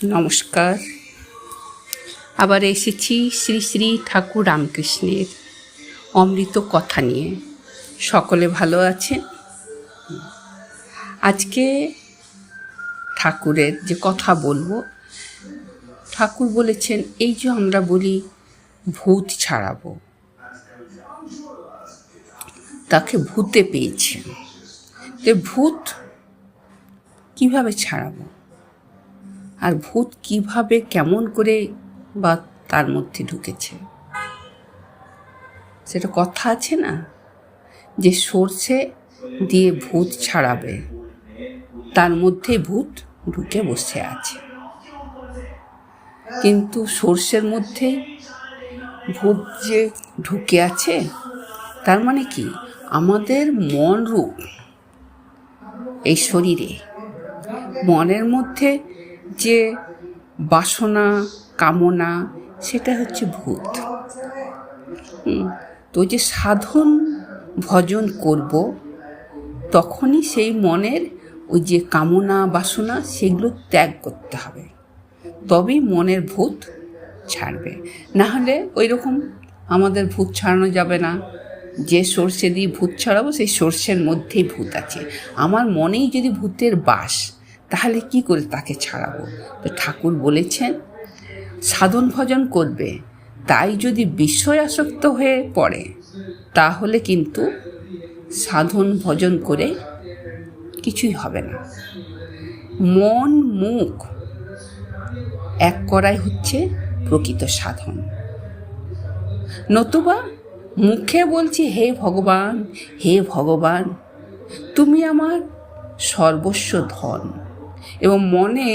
নমস্কার। আবার এসেছি শ্রী শ্রী ঠাকুর রামকৃষ্ণের অমৃত কথা নিয়ে। সকলে ভালো আছে? আজকে ঠাকুরের যে কথা বলবো, ঠাকুর বলেছেন এই যে আমরা বলি ভূত ছাড়াবো, তাকে ভূতে পেয়েছে। যে ভূত কিভাবে ছাড়াবো, আর ভূত কিভাবে কেমন করে বা তার মধ্যে ঢুকেছে, সেটা কথা আছে না, যে সর্ষে দিয়ে ভূত ছাড়াবে, তার মধ্যে ভূত ঢুকে বসে আছে। কিন্তু সর্ষের মধ্যে ভূত যে ঢুকে আছে, তার মানে কি আমাদের মন রূপ এই শরীরে, মনের মধ্যে যে বাসনা কামনা, সেটা হচ্ছে ভূত। তো যে সাধন ভজন করব, তখনই সেই মনের ওই যে কামনা বাসনা সেগুলো ত্যাগ করতে হবে, তবেই মনের ভূত ছাড়বে। না হলে ওই রকম আমাদের ভূত ছাড়ানো যাবে না। যে সর্ষে দিয়ে ভূত ছাড়াবো, সেই সর্ষের মধ্যেই ভূত আছে। আমার মনেই যদি ভূতের বাস, তাহলে কি করে তাকে ছাড়াবো? তো ঠাকুর বলেছেন সাধন ভজন করবে, তাই যদি বিষয় আসক্ত হয়ে পড়ে, তাহলে কিন্তু সাধন ভজন করে কিছুই হবে না। মন মুখ এক করাই হচ্ছে প্রকৃত সাধন। নতুবা মুখে বলছি হে ভগবান, হে ভগবান, তুমি আমার সর্বস্ব ধন, এবং মনে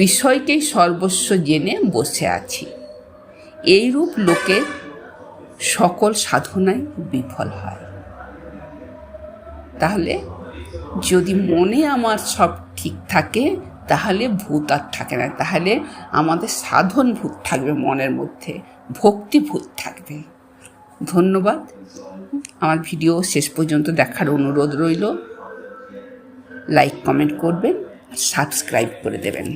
বিষয়কেই সর্বস্ব জেনে বসে আছি। এইরূপ লোকের সকল সাধনাই বিফল হয়। তাহলে যদি মনে আমার সব ঠিক থাকে, তাহলে ভূত আর থাকে না। তাহলে আমাদের সাধন ভূত থাকবে, মনের মধ্যে ভক্তি ভূত থাকবে। ধন্যবাদ। আমার ভিডিও শেষ পর্যন্ত দেখার অনুরোধ রইল। লাইক কমেন্ট করবেন, সাবস্ক্রাইব করে দেবেন।